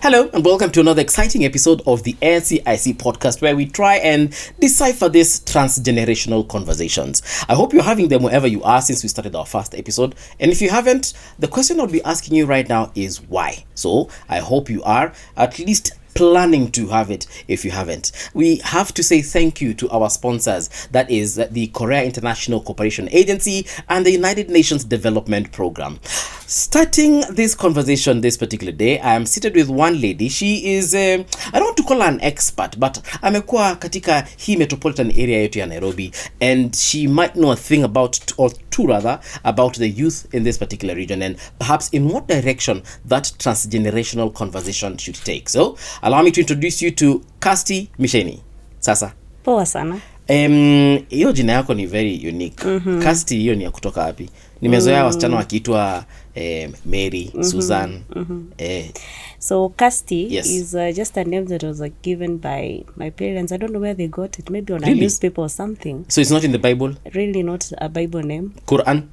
Hello and welcome to another exciting episode of the NCIC podcast where we try and decipher these transgenerational conversations. I hope you're having them wherever you are since we started our first episode. And if you haven't, the question I'll be asking you right now is why? So I hope you are at least planning to have it if you haven't. We have to say thank you to our sponsors, that is the Korea International Cooperation Agency and the United Nations Development Program. Starting this conversation this particular day, I am seated with one lady. She is, I don't want to call her an expert, but amekuwa katika hii metropolitan area yetu ya Nairobi, and she might know a thing about, or two rather, about the youth in this particular region and perhaps in what direction that transgenerational conversation should take. So, allow me to introduce you to Casty Micheni. Sasa. Poa sana. Hiyo jina yako ni very unique. Casty hiyo ni ya kutoka wapi? Nimezoea wasichana wakiitwa Mary, Susan. So Casty is just a name that was given by my parents. I don't know where they got it. Maybe on a newspaper or something. So it's not in the Bible? Really not a Bible name. Quran?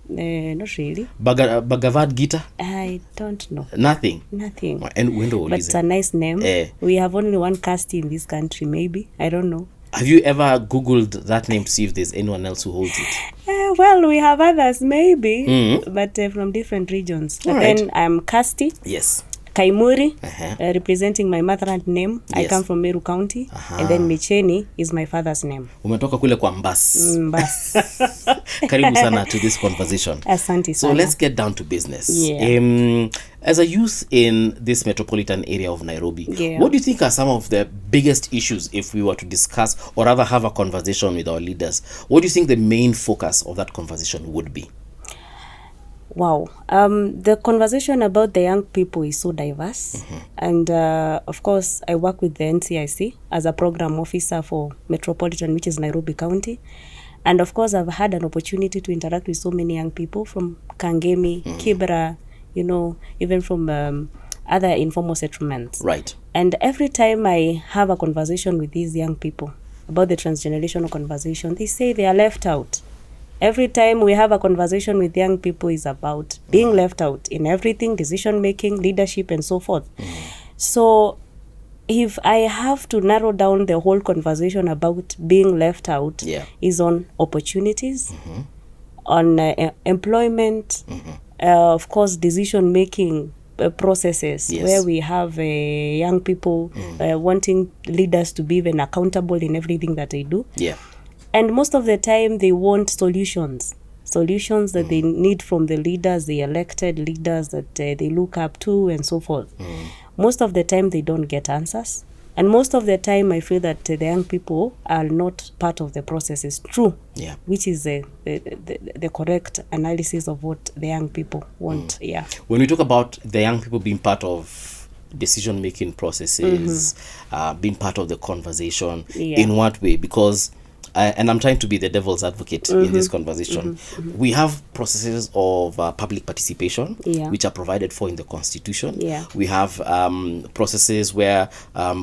Not really. Bhagavad Gita? I don't know. Nothing? Nothing. And but it's a nice name. We have only one Casty in this country, maybe. I don't know. Have you ever Googled that name to see if there's anyone else who holds it? Well, we have others, maybe, but from different regions. But then I'm Casty. Yes. Kaimuri, representing my motherland name. Yes. I come from Meru County. And then Micheni is my father's name. Umetoka kule kwa Mbas. Mbas. Karibu sana to this conversation. Asante sana. So let's get down to business. Yeah. As a youth in this metropolitan area of Nairobi, what do you think are some of the biggest issues if we were to discuss or rather have a conversation with our leaders? What do you think the main focus of that conversation would be? Wow. The conversation about the young people is so diverse. And of course, I work with the NCIC as a program officer for Metropolitan, which is Nairobi County. And of course, I've had an opportunity to interact with so many young people from Kangemi, Kibra, you know, even from other informal settlements. Right. And every time I have a conversation with these young people about the transgenerational conversation, they say they are left out. Every time we have a conversation with young people is about being left out in everything, decision making, leadership, and so forth. So if I have to narrow down the whole conversation about being left out, is on opportunities, on employment, of course, decision making processes where we have young people wanting leaders to be even accountable in everything that they do. And most of the time, they want solutions that they need from the leaders, the elected leaders that they look up to and so forth. Most of the time, they don't get answers. And most of the time, I feel that the young people are not part of the process. It's true, which is the correct analysis of what the young people want. When we talk about the young people being part of decision-making processes, being part of the conversation, in what way? Because and I'm trying to be the devil's advocate in this conversation. We have processes of public participation, which are provided for in the Constitution. We have processes where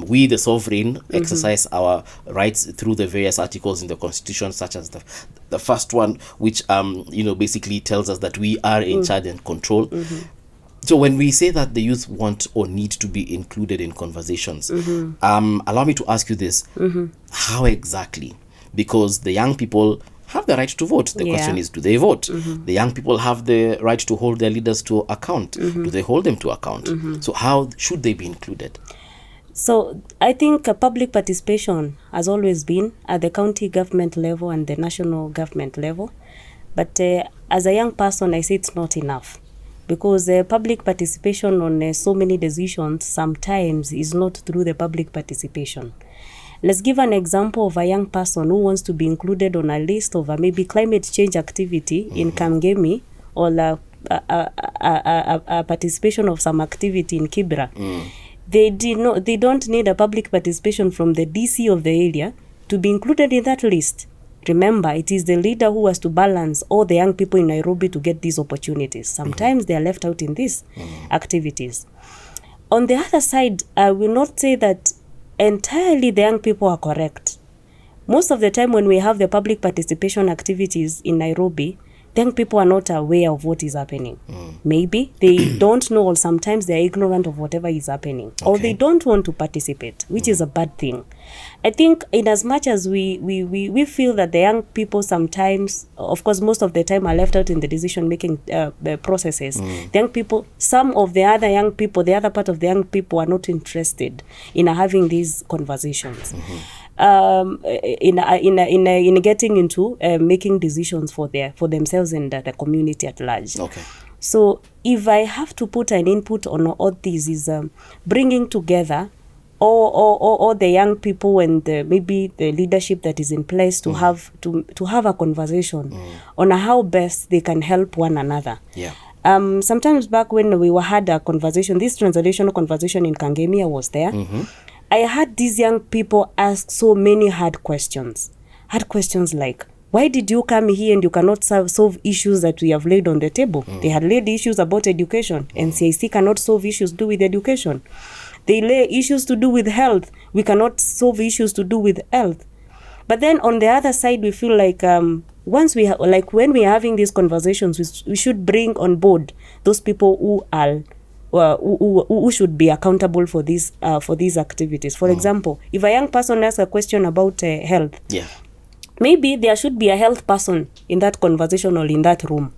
we, the sovereign, exercise our rights through the various articles in the Constitution, such as the first one, which basically tells us that we are in charge and control. So when we say that the youth want or need to be included in conversations, allow me to ask you this: how exactly? Because the young people have the right to vote. The question is, do they vote? The young people have the right to hold their leaders to account. Do they hold them to account? So how should they be included? So I think public participation has always been at the county government level and the national government level. But as a young person, I say it's not enough. Because public participation on so many decisions sometimes is not through the public participation. Let's give an example of a young person who wants to be included on a list of maybe climate change activity in Kangemi, or a participation of some activity in Kibra. They don't need a public participation from the DC of the area to be included in that list. Remember, it is the leader who has to balance all the young people in Nairobi to get these opportunities. Sometimes they are left out in these activities. On the other side, I will not say that entirely the young people are correct. Most of the time when we have the public participation activities in Nairobi, young people are not aware of what is happening. Maybe they don't know, or sometimes they're ignorant of whatever is happening, or they don't want to participate, which is a bad thing. I think in as much as we feel that the young people sometimes, of course most of the time, are left out in the decision making processes, the young people, some of the other young people, the other part of the young people are not interested in having these conversations. In getting into making decisions for themselves and the community at large. Okay. So if I have to put an input on all this, is bringing together all the young people and maybe the leadership that is in place to have a conversation on how best they can help one another. Yeah. Sometimes back when we had a conversation, this transgenerational conversation in Kangemia was there. I had these young people ask so many hard questions. Hard questions like, why did you come here and you cannot solve issues that we have laid on the table? They had laid issues about education. NCIC cannot solve issues to do with education. They lay issues to do with health. We cannot solve issues to do with health. But then on the other side, we feel like once we when we are having these conversations, we should bring on board those people who are who should be accountable for these activities. For example, if a young person asks a question about health, maybe there should be a health person in that conversation or in that room.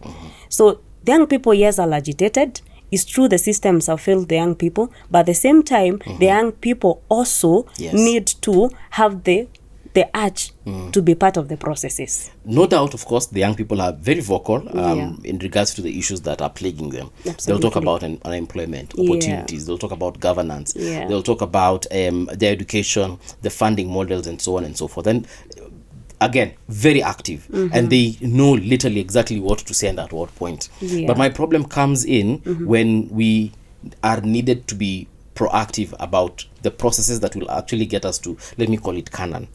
So the young people, yes, are agitated. It's true the systems have failed the young people, but at the same time, the young people also need to have the urge to be part of the processes. No doubt, of course, the young people are very vocal in regards to the issues that are plaguing them. Absolutely. They'll talk about unemployment, opportunities. They'll talk about governance. They'll talk about their education, the funding models, and so on and so forth. And again, very active. And they know literally exactly what to say and at what point. But my problem comes in when we are needed to be proactive about the processes that will actually get us to, let me call it canon.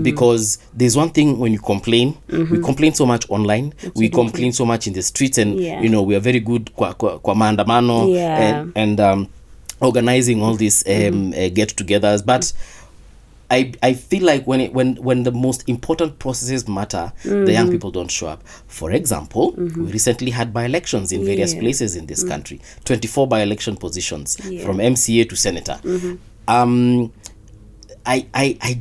Because there's one thing when you complain, we complain so much online, we complain so much in the streets, and you know, we are very good kwa maandamano and organizing all these get-togethers, but I feel like when the most important processes matter, the young people don't show up. For example, we recently had by-elections in various places in this country, 24 by-election positions from MCA to senator. I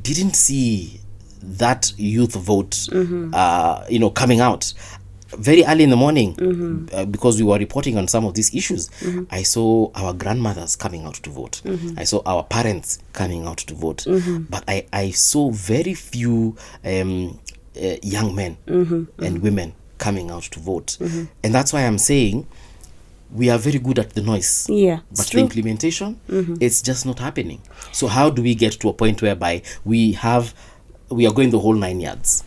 didn't see that youth vote, coming out. Very early in the morning, because we were reporting on some of these issues, I saw our grandmothers coming out to vote. I saw our parents coming out to vote. But I saw very few young men and women coming out to vote. And that's why I'm saying we are very good at the noise. But the implementation, it's just not happening. So how do we get to a point whereby we are going the whole 9 yards?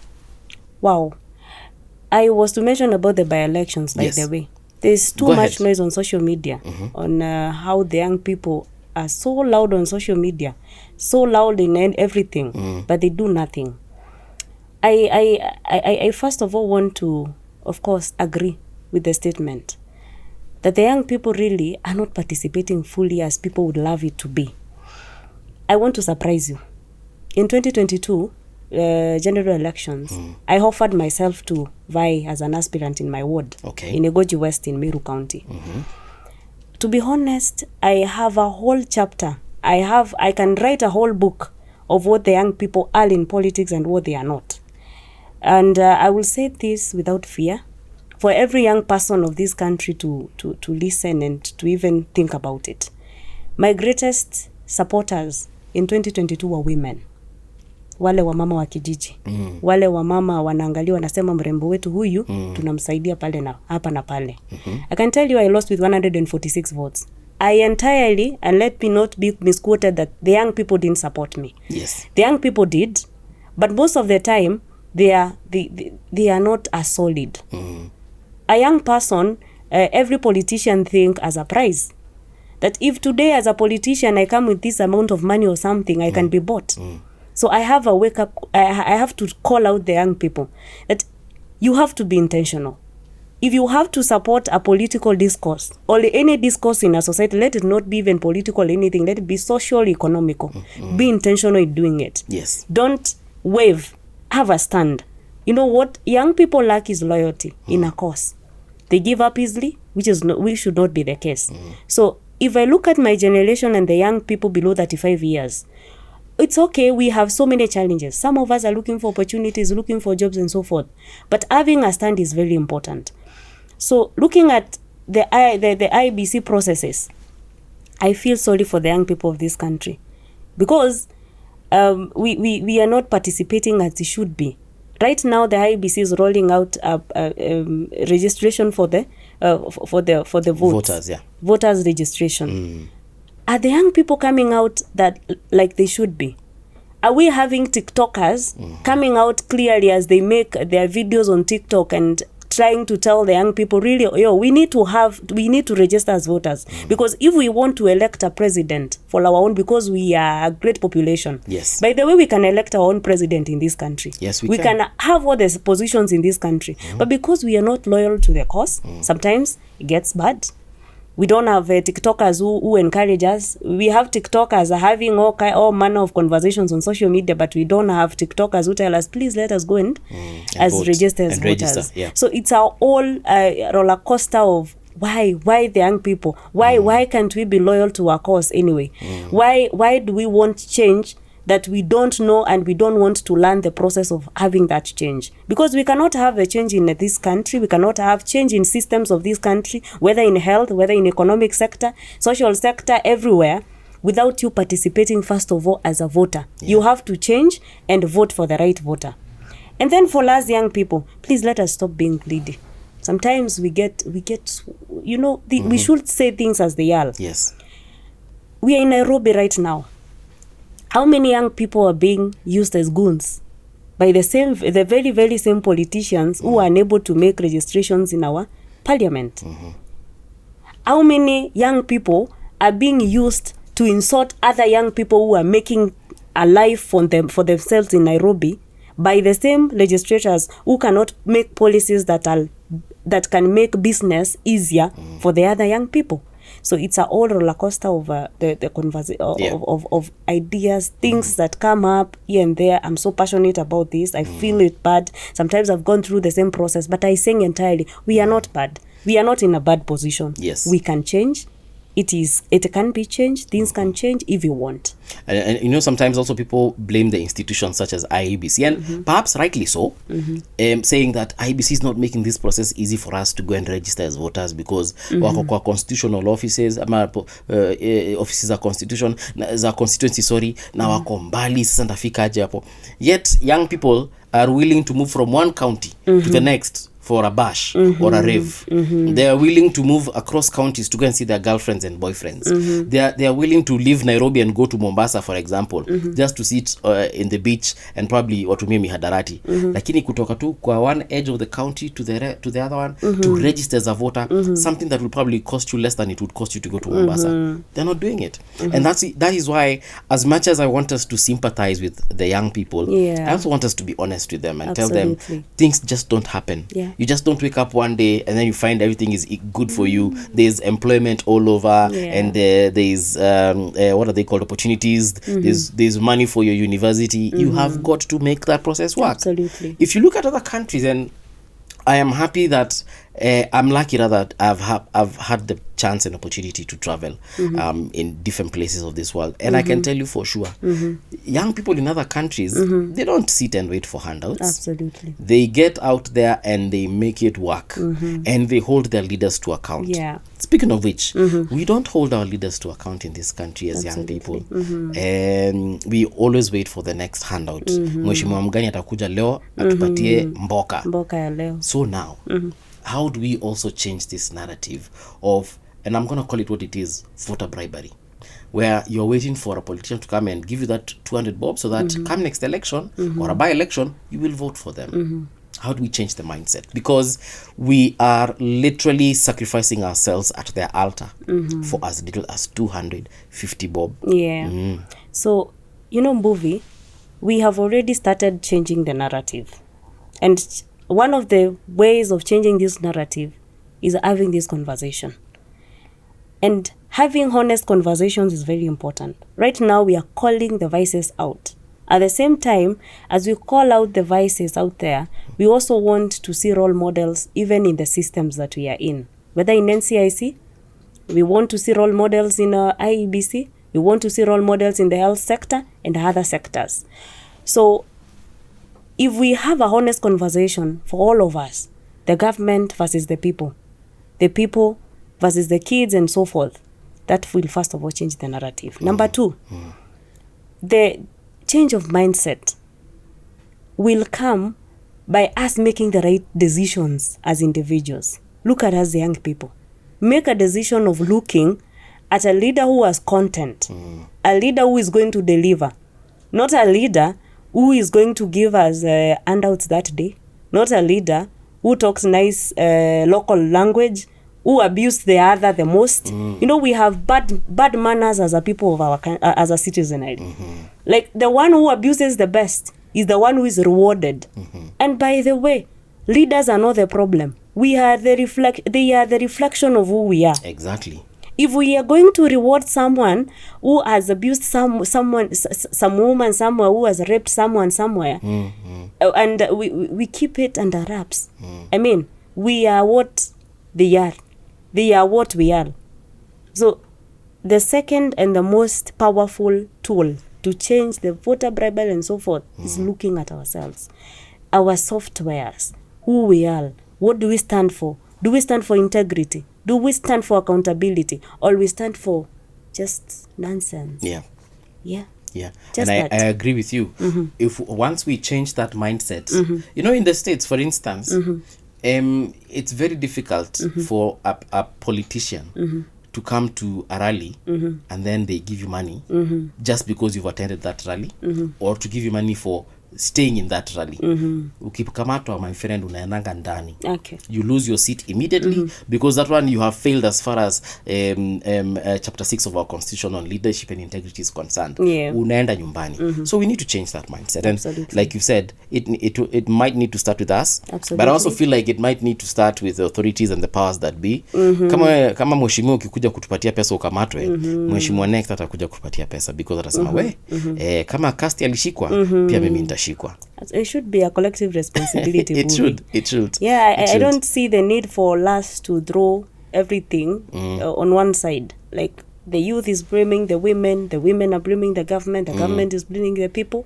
Wow. I was to mention about the by-elections, by the way. There's too much noise on social media on how the young people are so loud on social media, so loud in everything, but they do nothing. I first of all want to, of course, agree with the statement that the young people really are not participating fully as people would love it to be. I want to surprise you. In 2022, general elections, I offered myself to vie as an aspirant in my ward, in Egoji West in Meru County. To be honest, I have a whole chapter. I can write a whole book of what the young people are in politics and what they are not. And I will say this without fear, for every young person of this country to listen and to even think about it. My greatest supporters in 2022 were women. Wale wa mama wa kijiji. Wale wa mama wanaangalia wanasema mrembo wetu huyu tunamsaidia pale na hapa na pale. I can tell you I lost with 146 votes. I entirely, and let me not be misquoted, that the young people didn't support me. Yes. The young people did, but most of the time they are not as solid. A young person, every politician think as a prize. That if today as a politician I come with this amount of money or something, I can be bought. So I have a wake up, I have to call out the young people that you have to be intentional. If you have to support a political discourse or any discourse in a society, let it not be even political or anything, let it be social, economical. Be intentional in doing it. Yes. Don't wave, have a stand. You know what young people lack is loyalty in a cause. They give up easily, which should not be the case. So if I look at my generation and the young people below 35 years, it's okay, we have so many challenges. Some of us are looking for opportunities, looking for jobs and so forth. But having a stand is very important. So looking at the IBC processes, I feel sorry for the young people of this country because we are not participating as it should be. Right now, the IBC is rolling out registration for the votes. Voters, yeah. Voters registration. Are the young people coming out that like they should be? Are we having TikTokers coming out clearly as they make their videos on TikTok and trying to tell the young people, really, we need to register as voters? Because if we want to elect a president for our own, because we are a great population. Yes. By the way, we can elect our own president in this country. Yes, we can have all the positions in this country. But because we are not loyal to the cause, sometimes it gets bad. We don't have TikTokers who encourage us. We have TikTokers having all manner of conversations on social media, but we don't have TikTokers who tell us, please let us go and register as voters. Yeah. So it's our all roller coaster of why the young people? Why can't we be loyal to our cause anyway? Why do we want change that we don't know and we don't want to learn the process of having that change? Because we cannot have a change in this country. We cannot have change in systems of this country, whether in health, whether in economic sector, social sector, everywhere, without you participating first of all as a voter. You have to change and vote for the right voter. And then for us young people, please let us stop being greedy. Sometimes we get we should say things as they are. Yes. We are in Nairobi right now. How many young people are being used as goons by the very, very same politicians who are unable to make registrations in our parliament? How many young people are being used to insult other young people who are making a life for themselves in Nairobi by the same legislators who cannot make policies that can make business easier for the other young people? So it's a whole roller coaster of the conversation of ideas, things that come up here and there. I'm so passionate about this. I feel it bad. Sometimes I've gone through the same process, but I say entirely, we are not bad. We are not in a bad position. Yes. We can change. It can be changed. Things can change if you want. And sometimes also people blame the institutions such as IEBC, and perhaps rightly so, saying that IEBC is not making this process easy for us to go and register as voters because wako kwa constitutional offices offices za constituency na wako mbali, sasa ndafika aje hapo. Yet young people are willing to move from one county to the next for a bash or a rave. They are willing to move across counties to go and see their girlfriends and boyfriends. They are willing to leave Nairobi and go to Mombasa, for example, just to sit in the beach and probably watumie mihadarati. Lakini kutoka tu kwa one edge of the county to the other one to register as a voter, something that will probably cost you less than it would cost you to go to Mombasa. They're not doing it. And that is why, as much as I want us to sympathize with the young people, I also want us to be honest with them and tell them things just don't happen. You just don't wake up one day and then you find everything is good for you. There's employment all over, and there's what are they called, opportunities. There's money for your university. You have got to make that process work. Absolutely. If you look at other countries, and I am happy that I'm lucky that I've had the chance and opportunity to travel in different places of this world, and I can tell you for sure, young people in other countries, they don't sit and wait for handouts. Absolutely. They get out there and they make it work, and they hold their leaders to account. Speaking of which, we don't hold our leaders to account in this country as young people. And we always wait for the next handout. Mheshimiwa mgani atakuja leo atupatie mboka ya leo. So now, how do we also change this narrative of, and I'm going to call it what it is, voter bribery, where you're waiting for a politician to come and give you that 200 bob so that come next election or a by-election, you will vote for them. How do we change the mindset? Because we are literally sacrificing ourselves at their altar for as little as 250 bob. So, Mbuvi, we have already started changing the narrative. And one of the ways of changing this narrative is having this conversation. And having honest conversations is very important. Right now, we are calling the vices out. At the same time, as we call out the vices out there, we also want to see role models even in the systems that we are in. Whether in NCIC, we want to see role models in IEBC, we want to see role models in the health sector and other sectors. So if we have a honest conversation for all of us, the government versus the people versus the kids and so forth, that will first of all change the narrative. Number two, the change of mindset will come by us making the right decisions as individuals. Look at us, the young people. Make a decision of looking at a leader who has content, a leader who is going to deliver, not a leader who is going to give us handouts that day, not a leader who talks nice local language, who abuse the other the most. You know, we have bad manners as a people of our as a citizenry. Like the one who abuses the best is the one who is rewarded. And by the way, leaders are not the problem. They are the reflection of who we are. Exactly. If we are going to reward someone who has abused some woman somewhere, who has raped someone somewhere, and we keep it under wraps. I mean, we are what they are. They are what we are. So the second and the most powerful tool to change the voter bribery and so forth is looking at ourselves, our softwares, who we are. What do we stand for? Do we stand for integrity? Do we stand for accountability? Or we stand for just nonsense? Yeah. Just and I agree with you. If once we change that mindset, you know, in the States, for instance, it's very difficult for a politician to come to a rally and then they give you money just because you've attended that rally, or to give you money for staying in that rally. Ukikamatwa, my friend, unaendanga ndani. You lose your seat immediately because that one you have failed as far as chapter 6 of our constitution on leadership and integrity is concerned. Unaenda nyumbani. So we need to change that mindset. And like you said, it might need to start with us. But I also feel like it might need to start with the authorities and the powers that be. Kama mheshimiwa ukikuja kutupatia pesa ukamatwe, mheshimiwa next atakuja kutupatia pesa because atasema kama Casty alishikwa, pia mimi nitashikwa. It should be a collective responsibility. It should. Yeah, I don't see the need for us to throw everything on one side. Like the youth is blaming the women are blaming the government is blaming the people.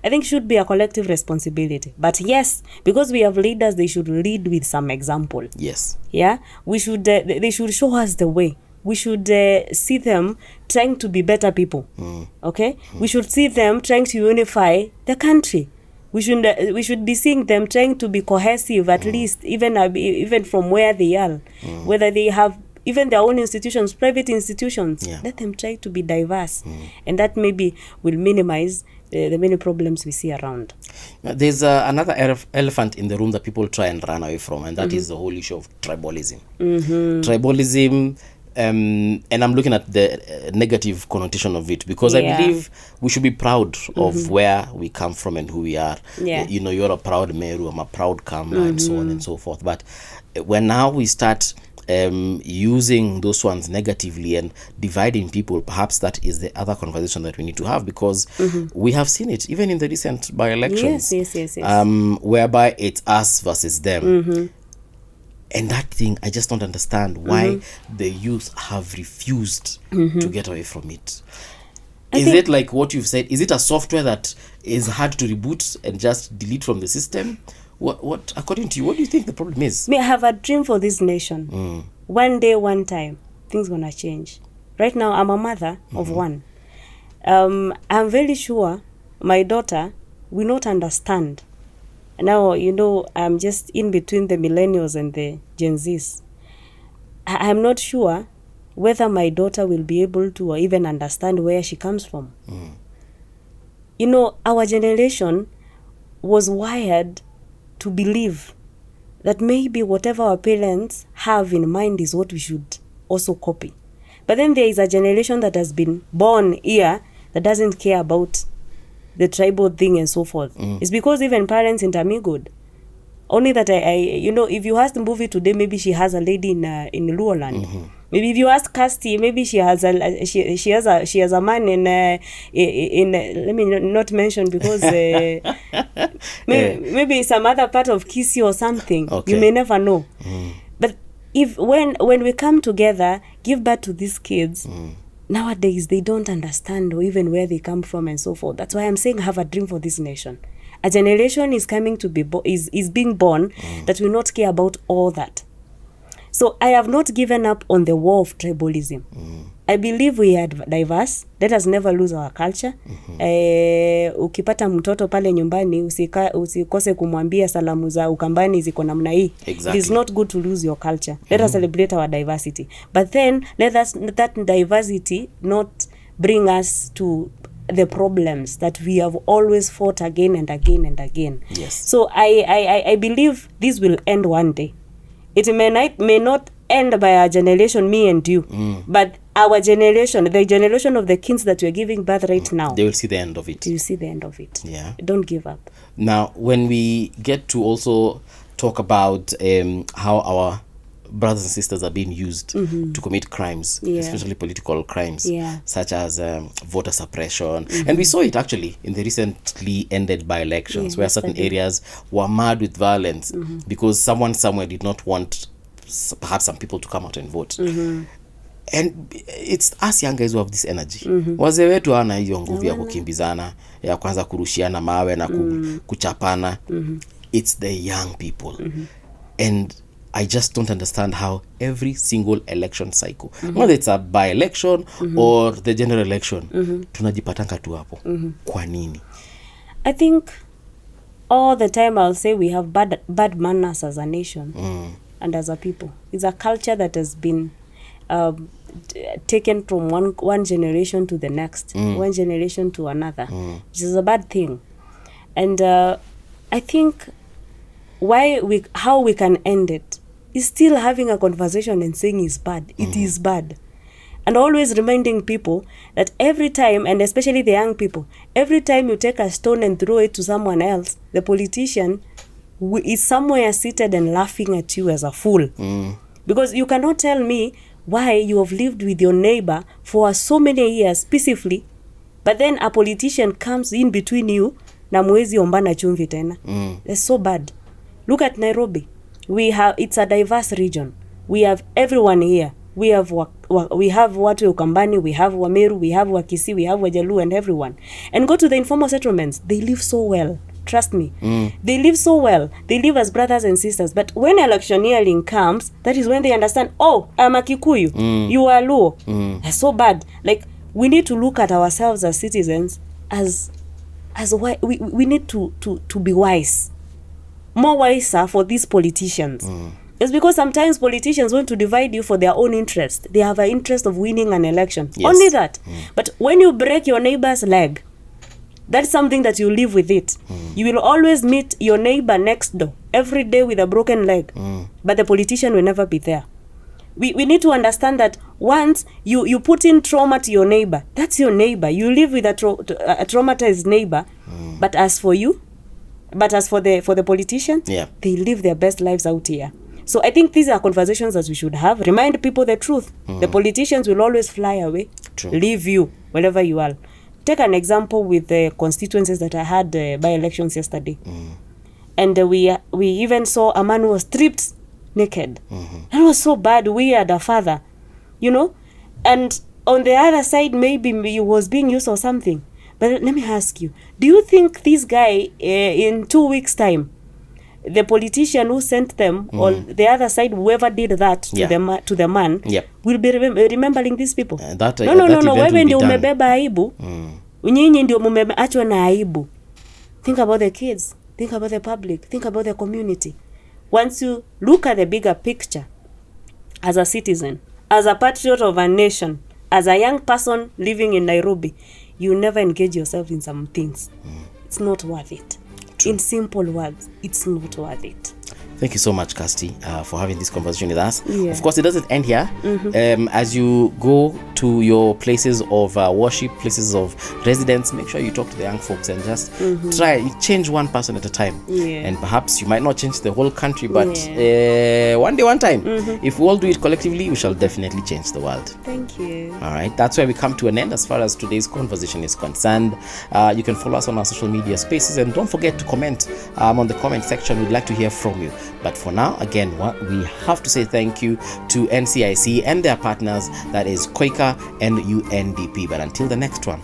I think it should be a collective responsibility. But yes, because we have leaders, they should lead with some example. Yes. Yeah, we should. They should show us the way. We should see them trying to be better people. Okay, we should see them trying to unify the country. We should be seeing them trying to be cohesive, at least even from where they are, whether they have even their own institutions, private institutions. Let them try to be diverse, and that maybe will minimize the many problems we see around. There's another elephant in the room that people try and run away from, and that is the whole issue of tribalism. Tribalism. And I'm looking at the negative connotation of it because I believe we should be proud of where we come from and who we are. You know, you're a proud Meru, I'm a proud Kamla, and so on and so forth. But when now we start using those ones negatively and dividing people, perhaps that is the other conversation that we need to have, because we have seen it even in the recent by-elections. Yes. Whereby it's us versus them. And that thing, I just don't understand why the youth have refused to get away from it. Is it like what you've said? Is it a software that is hard to reboot and just delete from the system? What according to you, what do you think the problem is? I have a dream for this nation. One day, one time, things gonna change. Right now, I'm a mother of one. I'm very sure my daughter will not understand. Now, you know, I'm just in between the millennials and the Gen Zs. I'm not sure whether my daughter will be able to even understand where she comes from. You know, our generation was wired to believe that maybe whatever our parents have in mind is what we should also copy. But then there is a generation that has been born here that doesn't care about the tribal thing and so forth. It's because even parents intermingled. Only that I you know, if you ask the movie today, maybe she has a lady in Luoland. Maybe if you ask Casty, maybe she has a man in let me not mention because maybe some other part of Kisi or something. Okay. You may never know. But if when we come together, give birth to these kids, nowadays they don't understand or even where they come from and so forth. That's why I'm saying have a dream for this nation. A generation is coming to be is being born that will not care about all that. So I have not given up on the war of tribalism. I believe we are diverse. Let us never lose our culture. Ukipata mtoto pale nyumbani usikose kumwambia salamu za Ukambani ziko namna hii. Exactly. It is not good to lose your culture. Let us celebrate our diversity. But then let that diversity not bring us to the problems that we have always fought again and again and again. Yes. So I believe this will end one day. It may not end by our generation, me and you, but our generation, the generation of the kids that we're giving birth right now, they will see the end of it. You see the end of it. Yeah. Don't give up. Now, when we get to also talk about how our brothers and sisters are being used to commit crimes, especially political crimes, such as voter suppression. And we saw it actually in the recently ended by-elections, where certain areas were mad with violence because someone somewhere did not want perhaps some people to come out and vote. And it's us young guys who have this energy. Wazee wetu wana hiyo nguvu ya kukimbizana, ya kwanza kurushiana mawe na kuchapana. It's the young people. And I just don't understand how every single election cycle, whether it's a by-election or the general election, tunajipatanga tu hapo. Kwa nini? I think all the time I'll say we have bad manners as a nation and as a people. It's a culture that has been taken from one generation to the next, one generation to another, which is a bad thing. And I think how we can end it is still having a conversation and saying it's bad. It is bad. And always reminding people that every time, and especially the young people, every time you take a stone and throw it to someone else, the politician is somewhere seated and laughing at you as a fool. Because you cannot tell me why you have lived with your neighbor for so many years peacefully, but then a politician comes in between you na mwezi ombana chumvi tena. That's so bad. Look at Nairobi. It's a diverse region. We have everyone here. We have watu Ukambani, we have Wameru, we have Wakisi, we have Wajaluo and everyone. And go to the informal settlements. They live so well. Trust me. They live so well. They live as brothers and sisters. But when electioneering comes, that is when they understand, oh, I'm a Kikuyu. You are Luo. That's so bad. Like, we need to look at ourselves as citizens as we need to be wise. More wiser for these politicians. It's because sometimes politicians want to divide you for their own interest. They have an interest of winning an election. Yes. Only that. But when you break your neighbor's leg, that's something that you live with it. You will always meet your neighbor next door every day with a broken leg. But the politician will never be there. We need to understand that once you put in trauma to your neighbor, that's your neighbor. You live with a traumatized neighbor. But as for the politician, they live their best lives out here. So I think these are conversations that we should have. Remind people the truth. The politicians will always fly away, leave you wherever you are. Take an example with the constituencies that I had by elections yesterday. And we even saw a man who was stripped naked. That was so bad. We had a father, and on the other side, maybe he was being used or something. But let me ask you, do you think this guy, in 2 weeks' time, the politician who sent them, or the other side, whoever did that to the man, will be remembering these people? No. Wewe ndio umebeba aibu. Nyinyi ndio mmeachwa na aibu. Think about the kids. Think about the public. Think about the community. Once you look at the bigger picture, as a citizen, as a patriot of a nation, as a young person living in Nairobi, you never engage yourself in some things. It's not worth it. True. In simple words, it's not worth it. Thank you so much, Casty, for having this conversation with us. Of course, it doesn't end here. As you go to your places of worship, places of residence, make sure you talk to the young folks and just try change one person at a time. And perhaps you might not change the whole country, but one day, one time, if we all do it collectively, we shall definitely change the world. Thank you. All right, that's where we come to an end as far as today's conversation is concerned. You can follow us on our social media spaces, and don't forget to comment on the comment section. We'd like to hear from you. But for now, again, we have to say thank you to NCIC and their partners, that is Quaker and UNDP. But until the next one,